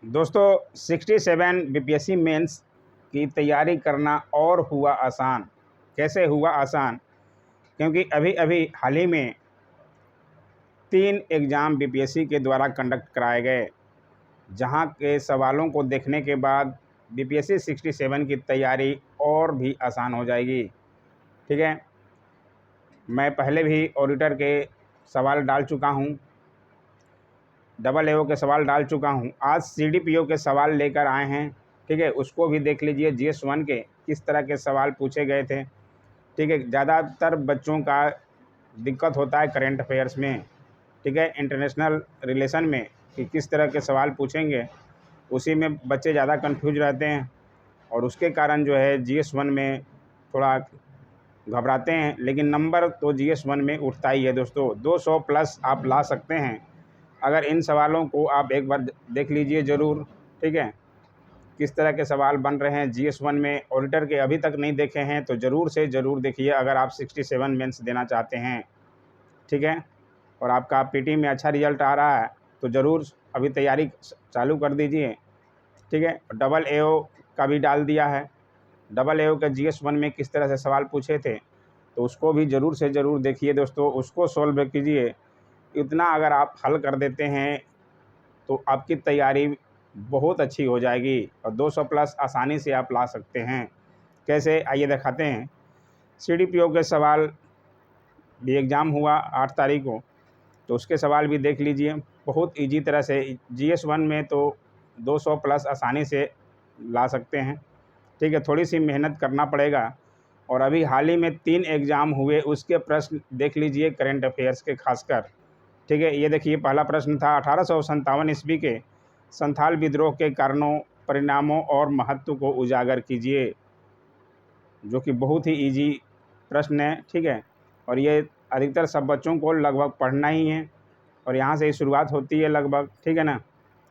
दोस्तों 67 BPSC mains की तैयारी करना और हुआ आसान। कैसे हुआ आसान? क्योंकि अभी अभी हाल ही में 3 एग्ज़ाम बीपीएससी के द्वारा कंडक्ट कराए गए, जहां के सवालों को देखने के बाद बीपीएससी 67 की तैयारी और भी आसान हो जाएगी। ठीक है, मैं पहले भी ऑडिटर के सवाल डाल चुका हूं, डबल एओ के सवाल डाल चुका हूं। आज सीडीपीओ के सवाल लेकर आए हैं। ठीक है, उसको भी देख लीजिए। जीएस 1 के किस तरह के सवाल पूछे गए थे। ठीक है, ज़्यादातर बच्चों का दिक्कत होता है करेंट अफेयर्स में। ठीक है, इंटरनेशनल रिलेशन में कि किस तरह के सवाल पूछेंगे, उसी में बच्चे ज़्यादा कंफ्यूज रहते हैं और उसके कारण जो है जीएस 1 में थोड़ा घबराते हैं। लेकिन नंबर तो जीएस 1 में उठता ही है दोस्तों। 200 प्लस आप ला सकते हैं अगर इन सवालों को आप एक बार देख लीजिए ज़रूर। ठीक है, किस तरह के सवाल बन रहे हैं जीएस 1 में, ऑडिटर के अभी तक नहीं देखे हैं तो ज़रूर से ज़रूर देखिए अगर आप 67 मेंस देना चाहते हैं। ठीक है, और आपका पीटी में अच्छा रिजल्ट आ रहा है तो ज़रूर अभी तैयारी चालू कर दीजिए। ठीक है, डबल एओ का भी डाल दिया है। डबल एओ के जीएस 1 में किस तरह से सवाल पूछे थे तो उसको भी ज़रूर से ज़रूर देखिए दोस्तों, उसको सॉल्व कीजिए। इतना अगर आप हल कर देते हैं तो आपकी तैयारी बहुत अच्छी हो जाएगी और 200 प्लस आसानी से आप ला सकते हैं। कैसे, आइए दिखाते हैं। सीडीपीओ के सवाल भी एग्ज़ाम हुआ 8 तारीख को, तो उसके सवाल भी देख लीजिए। बहुत इजी तरह से जीएस 1 में तो 200 प्लस आसानी से ला सकते हैं। ठीक है, थोड़ी सी मेहनत करना पड़ेगा। और अभी हाल ही में 3 एग्ज़ाम हुए, उसके प्रश्न देख लीजिए करेंट अफेयर्स के खासकर। ठीक है, ये देखिए पहला प्रश्न था 1857 ईस्वी के संथाल विद्रोह के कारणों, परिणामों और महत्व को उजागर कीजिए, जो कि बहुत ही इजी प्रश्न है। ठीक है, और ये अधिकतर सब बच्चों को लगभग पढ़ना ही है और यहाँ से ही शुरुआत होती है लगभग। ठीक है ना,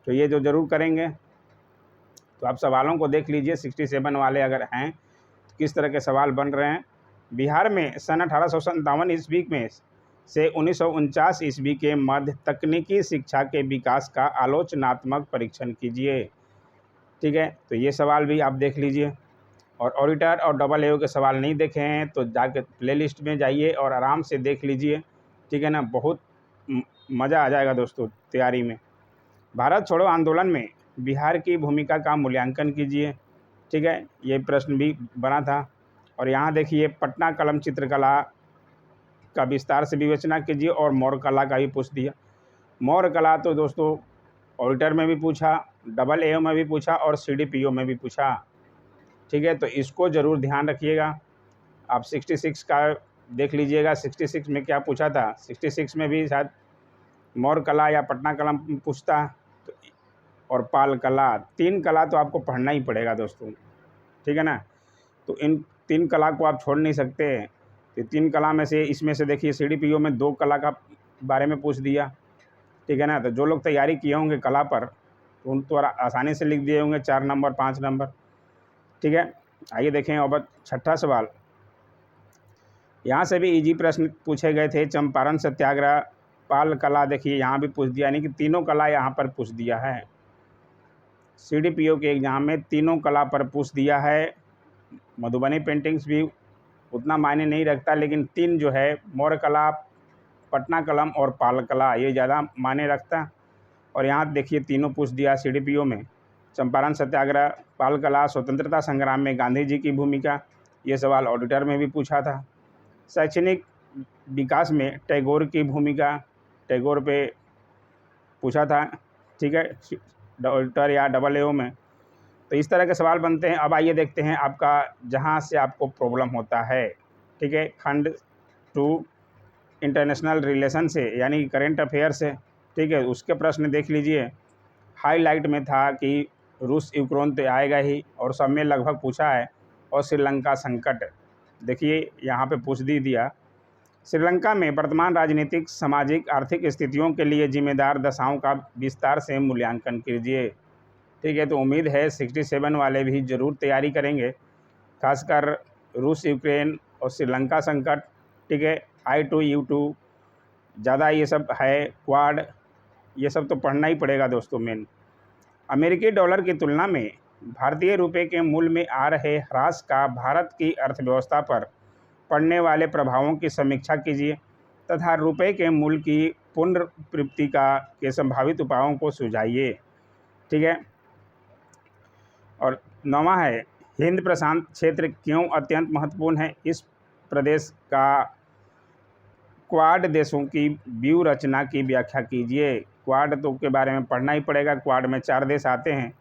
तो ये जो ज़रूर करेंगे। तो आप सवालों को देख लीजिए 67 वाले अगर हैं तो किस तरह के सवाल बन रहे हैं। बिहार में सन 1857 ईस्वी में से 1949 ईस्वी के मध्य तकनीकी शिक्षा के विकास का आलोचनात्मक परीक्षण कीजिए। ठीक है, तो ये सवाल भी आप देख लीजिए। और ऑडिटर और डबल एओ के सवाल नहीं देखे हैं तो जाके प्लेलिस्ट में जाइए और आराम से देख लीजिए। ठीक है ना, बहुत मज़ा आ जाएगा दोस्तों तैयारी में। भारत छोड़ो आंदोलन में बिहार की भूमिका का मूल्यांकन कीजिए। ठीक है, ये प्रश्न भी बना था। और यहाँ देखिए पटना कलम चित्रकला का विस्तार से विवेचना कीजिए और मौर्य कला का भी पूछ दिया। मौर्य कला तो दोस्तों ऑडिटर में भी पूछा, डबल एओ में भी पूछा और सीडीपीओ में भी पूछा। ठीक है, तो इसको ज़रूर ध्यान रखिएगा। आप 66 का देख लीजिएगा, 66 में क्या पूछा था। 66 में भी शायद मौर्य कला या पटना कलम पूछता। तो और पाल कला, 3 कला तो आपको पढ़ना ही पड़ेगा दोस्तों। ठीक है ना, तो इन 3 कला को आप छोड़ नहीं सकते। तो 3 कला में से इसमें से देखिए सीडीपीओ में 2 कला का बारे में पूछ दिया। ठीक है ना, तो जो लोग तैयारी किए होंगे कला पर तो उन तो आसानी से लिख दिए होंगे 4 नंबर 5 नंबर। ठीक है, आइए देखें अब छठा सवाल। यहाँ से भी इजी प्रश्न पूछे गए थे। चंपारण सत्याग्रह, पाल कला, देखिए यहाँ भी पूछ दिया, यानी कि तीनों कला यहाँ पर पूछ दिया है। सीडीपीओ के एग्ज़ाम में तीनों कला पर पूछ दिया है। मधुबनी पेंटिंग्स भी उतना मायने नहीं रखता, लेकिन 3 जो है मौर्य कला, पटना कलम और पाल कला, ये ज़्यादा मायने रखता। और यहाँ देखिए तीनों पूछ दिया सीडीपीओ में। चंपारण सत्याग्रह, पाल कला, स्वतंत्रता संग्राम में गांधी जी की भूमिका, ये सवाल ऑडिटर में भी पूछा था। शैक्षणिक विकास में टैगोर की भूमिका, टैगोर पे पूछा था। ठीक है, ऑडिटर या डबल एओ में। तो इस तरह के सवाल बनते हैं। अब आइए देखते हैं आपका जहाँ से आपको प्रॉब्लम होता है। ठीक है, खंड 2 इंटरनेशनल रिलेशन से, यानी करेंट अफेयर से। ठीक है, उसके प्रश्न देख लीजिए। हाईलाइट में था कि रूस यूक्रेन तो आएगा ही और सब में लगभग पूछा है। और श्रीलंका संकट, देखिए यहाँ पे पूछ दिया। श्रीलंका में वर्तमान राजनीतिक, सामाजिक, आर्थिक स्थितियों के लिए जिम्मेदार दशाओं का विस्तार से मूल्यांकन कीजिए। ठीक है, तो उम्मीद है 67 वाले भी ज़रूर तैयारी करेंगे, खासकर रूस यूक्रेन और श्रीलंका संकट। ठीक है, I2 U2 ज़्यादा ये सब है, क्वाड, ये सब तो पढ़ना ही पड़ेगा दोस्तों मेन। अमेरिकी डॉलर की तुलना में भारतीय रुपये के मूल्य में आ रहे ह्रास का भारत की अर्थव्यवस्था पर पड़ने वाले प्रभावों की समीक्षा कीजिए तथा रुपये के मूल्य की पुनर्प्राप्ति के संभावित उपायों को सुझाइए। ठीक है। और 9वां है, हिंद प्रशांत क्षेत्र क्यों अत्यंत महत्वपूर्ण है। इस प्रदेश का क्वाड देशों की व्यूह रचना की व्याख्या कीजिए। क्वाड तो के बारे में पढ़ना ही पड़ेगा। क्वाड में 4 देश आते हैं,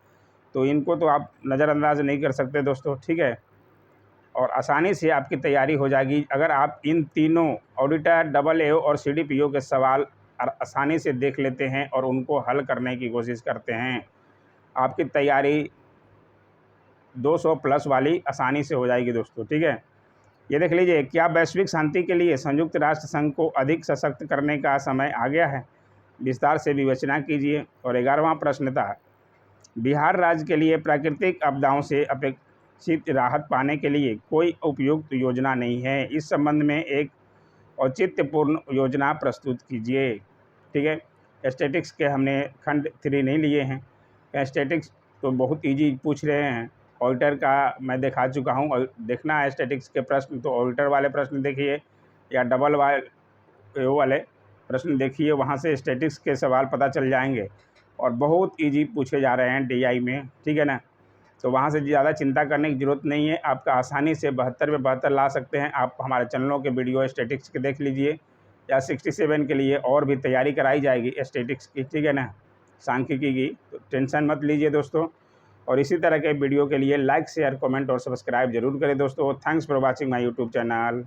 तो इनको तो आप नज़रअंदाज नहीं कर सकते दोस्तों। ठीक है। और आसानी से आपकी तैयारी हो जाएगी अगर आप इन तीनों ऑडिटर, AAO और CDPO के सवाल आसानी से देख लेते हैं और उनको हल करने की कोशिश करते हैं। आपकी तैयारी 200 प्लस वाली आसानी से हो जाएगी दोस्तों। ठीक है। ये देख लीजिए, क्या वैश्विक शांति के लिए संयुक्त राष्ट्र संघ को अधिक सशक्त करने का समय आ गया है। विस्तार से विवेचना कीजिए। और 11वां प्रश्न था, बिहार राज्य के लिए प्राकृतिक आपदाओं से अपेक्षित राहत पाने के लिए कोई उपयुक्त योजना नहीं है। इस संबंध में एक औचित्यपूर्ण योजना प्रस्तुत कीजिए। ठीक है। स्टैटिक्स के हमने खंड 3 नहीं लिए हैं। स्टैटिक्स तो बहुत ईजी पूछ रहे हैं। ऑडिटर का मैं दिखा चुका हूँ। और देखना है स्टैटिक्स के प्रश्न तो ऑडिटर वाले प्रश्न देखिए या डबल वाले प्रश्न देखिए, वहाँ से स्टैटिक्स के सवाल पता चल जाएंगे और बहुत इजी पूछे जा रहे हैं DI में। ठीक है ना। तो वहाँ से ज़्यादा चिंता करने की ज़रूरत नहीं है। आपका आसानी से 72 में 72 ला सकते हैं। आप हमारे चैनलों के वीडियो स्टैटिक्स के देख लीजिए या 67 के लिए और भी तैयारी कराई जाएगी स्टैटिक्स की। ठीक है ना, सांख्यिकी की। तो टेंशन मत लीजिए दोस्तों। और इसी तरह के वीडियो के लिए लाइक, शेयर, कमेंट और सब्सक्राइब जरूर करें दोस्तों। Thanks for watching my YouTube channel.